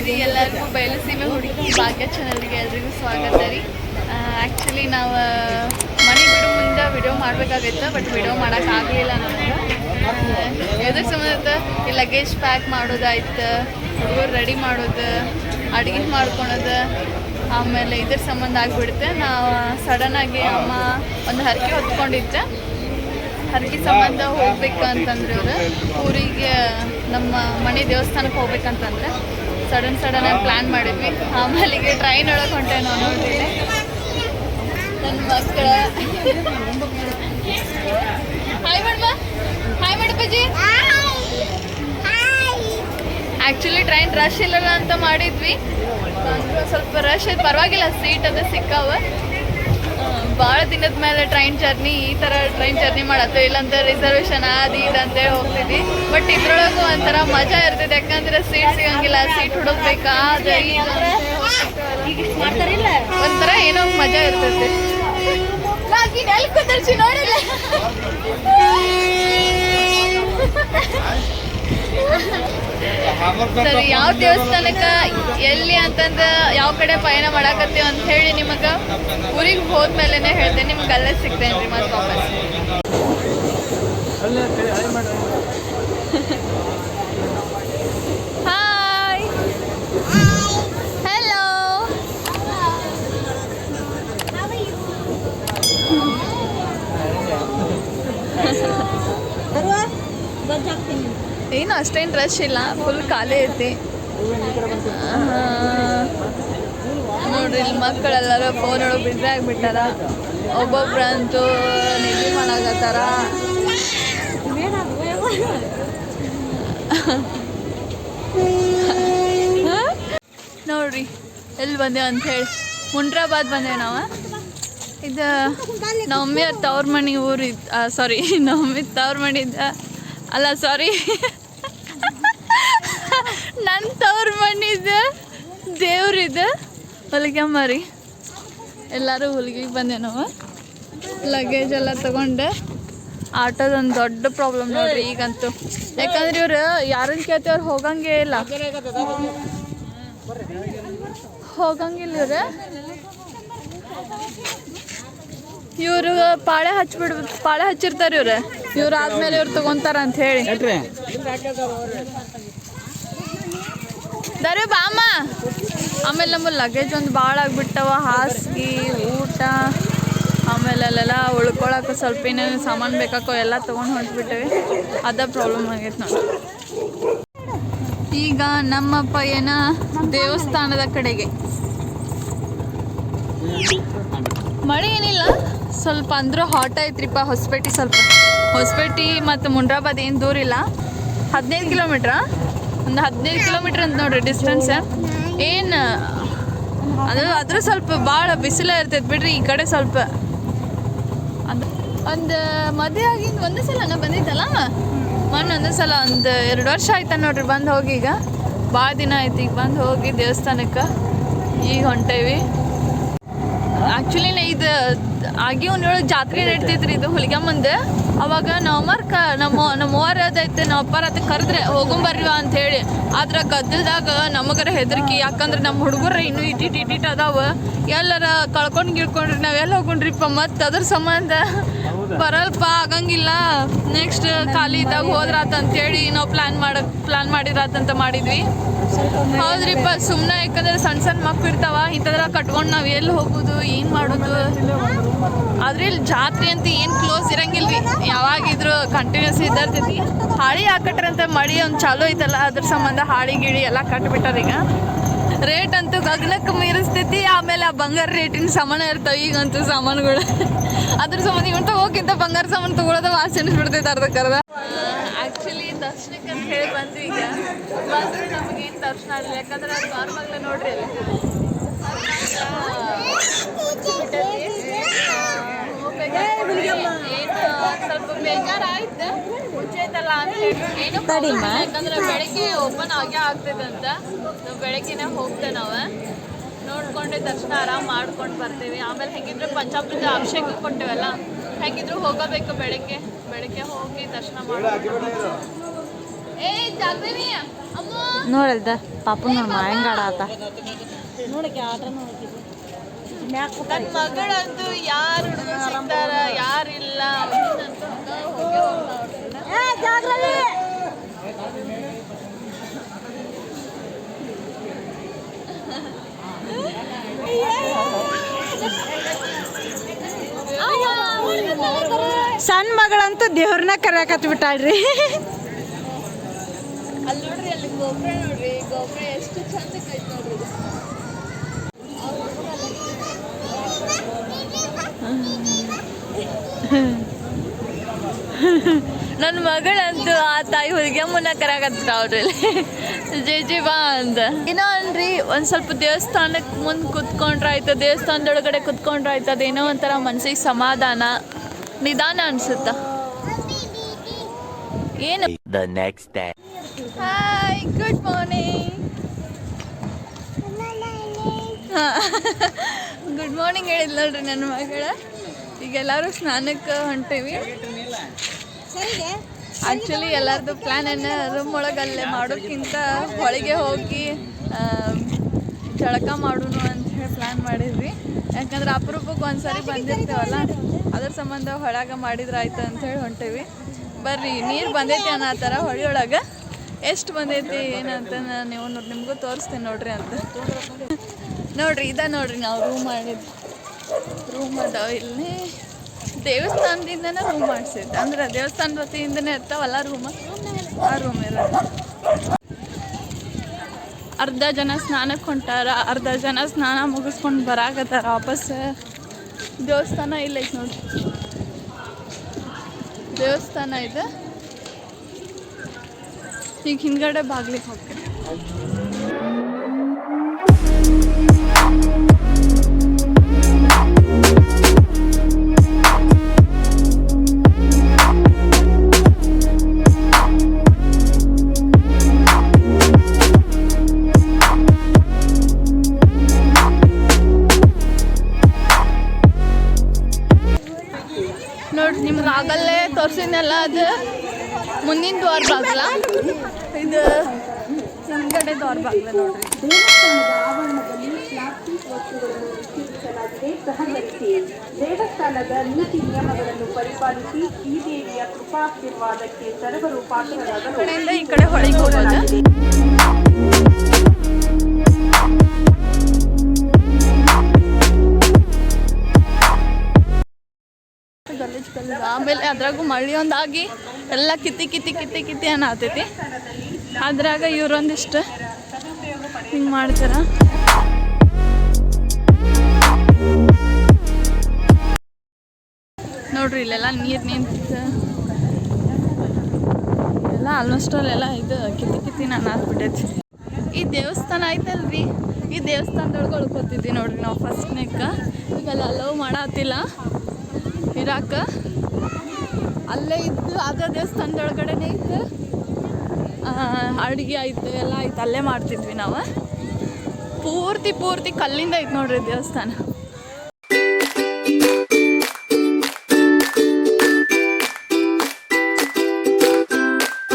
ರೀ ಎಲ್ಲರಿಗೂ ಬಯಲುಸೀಮೆ ಹುಡುಗಿ ಭಾಗ್ಯ ಚಾನಲ್ಗೆ ಎಲ್ರಿಗೂ ಸ್ವಾಗತ ರೀ. ಆ್ಯಕ್ಚುಲಿ ನಾವು ಮನೆ ಬಿಡೋ ಮುಂದೆ ವಿಡಿಯೋ ಮಾಡಬೇಕಾಗಿತ್ತು, ಬಟ್ ವಿಡಿಯೋ ಮಾಡೋಕ್ಕಾಗಲಿಲ್ಲ ನನಗೆ. ಎದ್ರ ಸಂಬಂಧ ಈ ಲಗೇಜ್ ಪ್ಯಾಕ್ ಮಾಡೋದಾಯ್ತು, ಹುಡುಗರು ರೆಡಿ ಮಾಡೋದು, ಅಡುಗೆ ಮಾಡ್ಕೊಳೋದು, ಆಮೇಲೆ ಇದ್ರ ಸಂಬಂಧ ಆಗಿಬಿಡುತ್ತೆ. ನಾವು ಸಡನ್ನಾಗಿ ಅಮ್ಮ ಒಂದು ಹರಕೆ ಹೊತ್ಕೊಂಡಿದ್ದೆ. ಹರಕೆ ಸಂಬಂಧ ಹೋಗ್ಬೇಕು ಅಂತಂದ್ರೆ ಇವರು ಊರಿಗೆ ನಮ್ಮ ಮನೆ ದೇವಸ್ಥಾನಕ್ಕೆ ಹೋಗ್ಬೇಕಂತಂದ್ರೆ ಸಡನ್ನಾಗಿ ಪ್ಲ್ಯಾನ್ ಮಾಡಿದ್ವಿ. ಆಮೇಲೆ ಈಗ ಟ್ರೈನ್ ಒಳಗೆ ಹೊಂಟೆ ನಾವು ನೋಡಿದ್ರೆ ನನ್ನ ಮಕ್ಕಳ ಹಾಯ್ ಮಾಡಪ್ಪಾಜಿ. ಆ್ಯಕ್ಚುಲಿ ಟ್ರೈನ್ ರಶ್ ಇಲ್ಲಲ್ಲ ಅಂತ ಮಾಡಿದ್ವಿ, ಸ್ವಲ್ಪ ರಶ್ ಐತೆ, ಪರವಾಗಿಲ್ಲ, ಸೀಟ್ ಅದು ಸಿಕ್ಕಾವ. ಭಾಳ ದಿನದ ಮೇಲೆ ಟ್ರೈನ್ ಜರ್ನಿ, ಈ ಥರ ಟ್ರೈನ್ ಜರ್ನಿ ಮಾಡತ್ತೋ ಇಲ್ಲಾಂತ ರಿಸರ್ವೇಷನ್ ಅದು ಇದು ಅಂತೇಳಿ ಹೋಗ್ತಿದ್ವಿ. ಬಟ್ ಇದ್ರೊಳಗೂ ಒಂಥರ ಮಜಾ ಇರ್ತೈತೆ, ಯಾಕಂದ್ರೆ ಸೀಟ್ ಸಿಗಂಗಿಲ್ಲ, ಸೀಟ್ ಹುಡುಕ್ಬೇಕಾ ಅದು ಒಂಥರ ಏನೋ ಮಜಾ ಇರ್ತೈತೆ. ಎಲ್ಲಿ ಕುಂದರ್ಸಿ ನೋಡಿಲ್ಲ ಸರಿ, ಯಾವ ದೇವಸ್ಥಾನಕ್ಕೆ ಎಲ್ಲಿ ಅಂತಂದ್ರೆ ಯಾವ ಕಡೆ ಪಯಣ ಮಾಡಾಕತ್ತೀವಿ ಅಂತ ಹೇಳಿ ನಿಮಗೆ ಊರಿಗೆ ಹೋದ್ಮೇಲೆ ಹೇಳ್ತೇನೆ. ನಿಮ್ಗೆ ಅಲ್ಲೇ ಸಿಗ್ತೇನೆ ರೀ ಮತ್ತೆ ವಾಪಸ್. Hi, hello. ಏನು ಅಷ್ಟೇನು ರಶ್ ಇಲ್ಲ, ಫುಲ್ ಖಾಲಿ ಐತಿ ನೋಡ್ರಿ. ಇಲ್ಲಿ ಮಕ್ಕಳೆಲ್ಲರೂ ಫೋನ್ ಒಳಗೆ ಬಿಡ್ರೆ ಆಗಿಬಿಟ್ಟಾರ, ಒಬ್ಬೊಬ್ರಂತೂ ನಿದ್ದೆ ಮಾಡಾಕತ್ತಾರ. ನೋಡ್ರಿ ಎಲ್ಲಿ ಬಂದೇವು ಅಂತ ಹೇಳಿ, ಮುಂಡ್ರಾಬಾದ್ ಬಂದೇವೆ ನಾವು. ಇದು ನಮ್ಮಮ್ಮಿ ತವ್ರ ಮನೆ ಊರು ಸಾರಿ ನಮ್ಮಮ್ಮಿ ತವ್ರ ಮನೆ ಅಲ್ಲ ಸಾರಿ ನನ್ನ ತವ್ರ ಮನಿದು ದೇವ್ರಿದು ಹೊಲಿಗೆಮ್ಮ ರೀ. ಎಲ್ಲರೂ ಹೊಲಿಗೆಗೆ ಬಂದೆ ನಾವು. ಲಗೇಜ್ ಎಲ್ಲ ತೊಗೊಂಡು ಆಟೋದೊಂದು ದೊಡ್ಡ ಪ್ರಾಬ್ಲಮ್ ನೋಡ್ರಿ ಈಗಂತೂ. ಯಾಕಂದ್ರೆ ಇವ್ರು ಯಾರನ್ನ ಕೇಳ್ತೇವ್ರು ಹೋಗಂಗೇ ಇಲ್ಲ ಇವ್ರು ಪಾಳೆ ಹಚ್ಚಿರ್ತಾರೆ. ಇವ್ರು ಆದ್ಮೇಲೆ ಇವ್ರು ತಗೊಂತಾರ ಅಂತ ಹೇಳಿ ದರ ಬಾಮ. ಆಮೇಲೆ ನಮ್ಮ ಲಗೇಜ್ ಒಂದು ಭಾಳ ಆಗಿಬಿಟ್ಟವ, ಹಾಸಿಗೆ, ಊಟ, ಆಮೇಲೆ ಅಲ್ಲೆಲ್ಲ ಉಳ್ಕೊಳಕ್ಕೆ ಸ್ವಲ್ಪ ಏನೇನು ಸಾಮಾನು ಬೇಕಾಕೋ ಎಲ್ಲ ತೊಗೊಂಡು ಹೊಂಟ್ಬಿಟ್ಟೇವಿ. ಅದ ಪ್ರಾಬ್ಲಮ್ ಆಗೈತೆ ನೋಡಿ. ಈಗ ನಮ್ಮಪ್ಪ ಏನ ದೇವಸ್ಥಾನದ ಕಡೆಗೆ. ಮಳೆ ಏನಿಲ್ಲ, ಸ್ವಲ್ಪ ಅಂದರೂ ಹಾಟ್ ಐತ್ರಿಪ್ಪ ಹೊಸಪೇಟೆ. ಸ್ವಲ್ಪ ಹೊಸಪೇಟೆ ಮತ್ತು ಮುಂಡ್ರಾಬಾದ್ ಏನು ದೂರ ಇಲ್ಲ, 15 ಕಿಲೋಮೀಟ್ರಾ, ಒಂದು 15 ಕಿಲೋಮೀಟ್ರ್ ಅಂತ ನೋಡ್ರಿ ಡಿಸ್ಟೆನ್ಸ್. ಏನು ಅದ್ರ ಸ್ವಲ್ಪ ಭಾಳ ಬಿಸಿಲ ಇರ್ತೈತೆ ಬಿಡ್ರಿ. ಈ ಕಡೆ ಸ್ವಲ್ಪ ಅದು ಒಂದು ಮದುವೆ ಆಗಿದ್ದು ಒಂದೇ ಸಲ ನಾ ಬಂದಿದ್ದಲ್ಲ ಮೊನ್ನೆ, ಒಂದೇ ಸಲ ಒಂದು 2 ವರ್ಷ ಆಯ್ತು ನೋಡ್ರಿ ಬಂದು ಹೋಗಿ. ಈಗ ಭಾಳ ದಿನ ಆಯ್ತು ಈಗ ಬಂದು ಹೋಗಿ ದೇವಸ್ಥಾನಕ್ಕೆ. ಈಗ ಹೊಂಟೇವಿ. ಆ್ಯಕ್ಚುಲಿ ಇದು ಆಗಿ ಒಂದೊಳಗೆ ಜಾತ್ರೆ ನಡಿತೈತ್ರಿ, ಇದು ಹುಲಿಗೆಮ್ಮಂದು. ಅವಾಗ ನಮ್ಮವ್ವಾರ ಅದೈತೆ, ನಮ್ಮ ಅಪ್ಪಾರ ಅದಕ್ಕೆ ಕರೆದ್ರೆ ಹೋಗೊಂಬರ್ರಿವ ಅಂಥೇಳಿ. ಆದ್ರೆ ಗದ್ದಲ್ದಾಗ ನಮಗರ ಹೆದರಿಕೆ, ಯಾಕಂದ್ರೆ ನಮ್ಮ ಹುಡುಗರು ಇನ್ನೂ ಇಟ್ಟಿಟ್ಟು ಅದಾವ. ಎಲ್ಲರ ಗಿಳ್ಕೊಂಡ್ರಿ ನಾವೆಲ್ಲ ಹೋಗೊಂಡ್ರಿಪ್ಪ, ಮತ್ತು ಅದ್ರ ಸಂಬಂಧ ಬರಲ್ಪ ಆಗಂಗಿಲ್ಲ. ನೆಕ್ಸ್ಟ್ ಖಾಲಿ ಇದ್ದಾಗ ಹೋದ್ರಾತ ಅಂತೇಳಿ ನಾವು ಪ್ಲ್ಯಾನ್ ಮಾಡಿದ್ರಾತಂತ ಮಾಡಿದ್ವಿ. ಹೌದ್ರಿಪ್ಪ, ಸುಮ್ಮನೆ ಯಾಕಂದ್ರೆ ಸಣ್ಣ ಮಕ್ಕಳು ಇರ್ತಾವ, ಇಂಥದ್ರ ಕಟ್ಕೊಂಡು ನಾವು ಎಲ್ಲಿ ಹೋಗೋದು, ಏನು ಮಾಡೋದು. ಆದ್ರೆ ಇಲ್ಲಿ ಜಾತ್ರೆ ಅಂತ ಏನು ಕ್ಲೋಸ್ ಇರಂಗಿಲ್ಲ ರೀ, ಯಾವಾಗಿದ್ರು ಕಂಟಿನ್ಯೂಸ್ ಇದ್ದರ್ತೈತಿ. ಹಾಳಿ ಹಾಕಟ್ರಂತ ಮಳಿ ಒಂದು ಚಾಲೂ ಐತಲ್ಲ, ಅದ್ರ ಸಂಬಂಧ ಹಾಳಿ ಗಿಳಿ ಎಲ್ಲ ಕಟ್ಬಿಟ್ಟಾರ. ಈಗ ರೇಟ್ ಅಂತೂ ಗಗನಕ್ಕೆ ಮೀರಿಸ್ತೈತಿ. ಆಮೇಲೆ ಆ ಬಂಗಾರ ರೇಟಿನ ಸಾಮಾನು ಇರ್ತಾವೆ ಈಗಂತೂ ಸಾಮಾನುಗಳು. ಅದ್ರ ಸಂಬಂಧ ಇವನ್ ತಗೋಕ್ಕಿಂತ ಬಂಗಾರ ಸಾಮಾನು ತೊಗೊಳೋದ ವಾಸಿ ಅನಿಸ್ಬಿಡ್ತೈತೆ ಅರ್ಧಕ್ಕರ್ಧ. ಆ್ಯಕ್ಚುಲಿ ದರ್ಶನಕ್ಕೆ ಅಂತ ಹೇಳಿ ಬಂದ್ವಿ. ಈಗ ಬಂದರೂ ನಮಗೇನು ದರ್ಶನ ಆಗಲಿಲ್ಲ, ಯಾಕಂದ್ರೆ ಅದು ನಾರ್ಮಲ್ ನೋಡ್ರಿ ಅಲ್ಲಿ ಸ್ವಲ್ಪ ಬೇಜಾರಾಯ್ತು. ಮುಂಚೆ ಐತಲ್ಲ ಅಂತ ಹೇಳಿ ಏನು ಯಾಕಂದ್ರೆ ಬೆಳಗ್ಗೆ ಓಪನ್ ಆಗೇ ಆಗ್ತದಂತ. ನಾವು ಬೆಳಗ್ಗೆನೇ ಹೋಗ್ತೇವೆ, ನಾವು ನೋಡ್ಕೊಂಡೆ ದರ್ಶನ ಆರಾಮ್ ಮಾಡ್ಕೊಂಡು ಬರ್ತೀವಿ. ಆಮೇಲೆ ಹೆಂಗಿದ್ರು ಪಂಚಾಮೃತ ಅಭಿಷೇಕ ಕೊಟ್ಟೇವಲ್ಲ, ಹೆಂಗಿದ್ರು ಹೋಗಬೇಕು. ಬೆಳಗ್ಗೆ ಹೋಗಿ ದರ್ಶನ ಮಾಡ್ಕೊಂಡು ನೋಡಲ್ದ ಪಾಪು ನೋಡ್ ಹೆಂಗಾಡ ಆತ ನೋಡಕ್ಕೆ ಆಟ ನೋಡಕ್ಕೆ ನನ್ನ ಮಗಳಂತೂ ಯಾರು ಹುಡುಗರು ಸಿಗ್ತಾರ ಯಾರಿಲ್ಲ ಸಣ್ಣ ಮಗಳಂತೂ ದೇವ್ರನ್ನ ಕರೆಯಕತ್ ಬಿಟ್ಟಾಳ್ರಿ. ಅಲ್ಲಿ ನೋಡ್ರಿ, ಅಲ್ಲಿ ಗೋಪುರ ನೋಡ್ರಿ, ಗೋಪುರ ಎಷ್ಟು ಚಂದ ಕೈತ್ ನೋಡ್ರಿ. ನನ್ನ ಮಗಳಂತೂ ಆ ತಾಯಿ ಹುಡುಗಿಯ ಮುನ್ನ ಕರಾಕತ್ತಾವ್ರಿ ಜೆ ಬಾ ಅಂತ. ಏನೋ ಅನ್ರಿ, ಒಂದು ಸ್ವಲ್ಪ ದೇವಸ್ಥಾನಕ್ಕೆ ಮುಂದೆ ಕುತ್ಕೊಂಡ್ರೆ ಆಯ್ತು, ದೇವಸ್ಥಾನದೊಳಗಡೆ ಕುತ್ಕೊಂಡ್ರೆ ಆಯ್ತು, ಅದೇನೋ ಒಂಥರ ಮನ್ಸಿಗೆ ಸಮಾಧಾನ, ನಿಧಾನ ಅನ್ಸುತ್ತ. ಏನು hi, good morning. Good morning ಹೇಳಿದ್ ನೋಡ್ರಿ ನನ್ನ ಮಗಳ. ಈಗ ಎಲ್ಲರೂ ಸ್ನಾನಕ್ಕೆ ಹೊಂಟೇವಿ. ಆ್ಯಕ್ಚುಲಿ ಎಲ್ಲರದ್ದು ಪ್ಲ್ಯಾನನ್ನು ರೂಮ್ ಒಳಗೆ ಅಲ್ಲೇ ಮಾಡೋಕ್ಕಿಂತ ಹೊಳಗೆ ಹೋಗಿ ಜಳಕ ಮಾಡೋಣ ಅಂತ ಹೇಳಿ ಪ್ಲ್ಯಾನ್ ಮಾಡಿದ್ವಿ. ಯಾಕಂದ್ರೆ ಅಪರೂಪಕ್ಕೆ ಒಂದ್ಸರಿ ಬಂದಿರ್ತೇವಲ್ಲ, ಅದ್ರ ಸಂಬಂಧ ಹೊಳಗೆ ಮಾಡಿದ್ರೆ ಆಯ್ತು ಅಂಥೇಳಿ ಹೊಂಟೇವಿ. ಬರ್ರಿ, ನೀರು ಬಂದೈತಿ ಅನ್ನೋ ಹೊಳೆಯೊಳಗೆ. ಎಷ್ಟು ಬಂದೈತಿ ಏನಂತ ನೀವು ನಿಮಗೂ ತೋರಿಸ್ತೀನಿ ನೋಡ್ರಿ ಅಂತ. ನೋಡ್ರಿ, ನೋಡ್ರಿ ನಾವು ರೂಮ್ ಮಾಡಿದ್ವಿ. ರೂಮ್ ಅದಾವ ಇಲ್ಲಿ. ದೇವಸ್ಥಾನದಿಂದನೇ ರೂಮ್ ಮಾಡಿಸಿದ್ದು, ಅಂದ್ರೆ ದೇವಸ್ಥಾನದ ವತಿಯಿಂದನೇ ಇರ್ತಾವಲ್ಲ ರೂಮ್, ಆ ರೂಮ್ ಇರೋದು. ಅರ್ಧ ಜನ ಸ್ನಾನಕ್ಕೆ ಹೊಂಟಾರ, ಅರ್ಧ ಜನ ಸ್ನಾನ ಮುಗಿಸ್ಕೊಂಡು ಬರಾಕತ್ತಾರ ವಾಪಸ್. ದೇವಸ್ಥಾನ ಇಲ್ಲೈತೆ ನೋಡ್ರಿ, ದೇವಸ್ಥಾನ ಇದೆ. ಈಗ ಹಿಂದ್ಗಡೆ ಬಾಗ್ಲಿಗೆ ಹೋಗ್ತೀನಿ. ನೋಡ್ರಿ, ನಿಮ್ಗೆ ಆಗಲ್ಲೇ ತೋರಿಸಿದ್ನಲ್ಲ, ಅದು ಮುಂದಿನ ದ್ವಾರ ಬಾಗ್ಲ, ಇದು ಹಿಂದ್ಗಡೆ ದ್ವಾರ ಬಾಗ್ಲ ನೋಡ್ರಿ. ದೇವಸ್ಥಾನದ ಆವರಣದಲ್ಲಿ ಪ್ಲಾಸ್ಟಿಕ್ ವಸ್ತುಗಳನ್ನು ನಿಷೇಧಿಸಲಾಗಿದೆ. ಸಹಕರಿಸಿ. ದೇವಸ್ಥಾನದ ನೀತಿ ನಿಯಮಗಳನ್ನು ಪರಿಪಾಲಿಸಿ ಈ ದೇವಿಯ ಕೃಪಾಶೀರ್ವಾದಕ್ಕೆ ಸರ್ವರು ಪಾತ್ರರಾಗಲು ಕಡೆಯಿಂದ ಈ ಕಡೆ ಹೊಳಿಗೆ ಹೋಗೋದು. ಆಮೇಲೆ ಅದ್ರಾಗೂ ಮಳೆ ಒಂದಾಗಿ ಎಲ್ಲ ಕಿತ್ತಿ ಅನ್ನತೈತಿ. ಅದ್ರಾಗ ಇವ್ರೊಂದಿಷ್ಟು ಹಿಂಗೆ ಮಾಡ್ತಾರ. ನೋಡ್ರಿ, ಇಲ್ಲೆಲ್ಲ ನೀರು ನಿಂತು ಎಲ್ಲ ಆಲ್ಮೋಸ್ಟ್ ಅಲ್ಲೆಲ್ಲ ಇದು ಕಿತ್ತಿ ನಾನು ಹಾಕ್ಬಿಟ್ಟೈತಿ. ಈ ದೇವಸ್ಥಾನ ಐತಲ್ರಿ, ಈ ದೇವಸ್ಥಾನದೊಳಗೆ ಉಳ್ಕೊತಿದ್ವಿ ನೋಡ್ರಿ ನಾವು ಫಸ್ಟ್ನೇಕ. ಈಗೆಲ್ಲ ಅಲೋವ್ ಮಾಡತ್ತಿಲ್ಲ ಇರಾಕ. ಅಲ್ಲೇ ಇದ್ದು ಅದೇ ದೇವಸ್ಥಾನದೊಳಗಡೆನೇ ಇದ್ದು ಅಡುಗೆ ಆಯ್ತು, ಎಲ್ಲ ಆಯ್ತು, ಅಲ್ಲೇ ಮಾಡ್ತಿದ್ವಿ ನಾವು. ಪೂರ್ತಿ ಕಲ್ಲಿಂದ ಐತೆ ನೋಡ್ರಿ ದೇವಸ್ಥಾನ.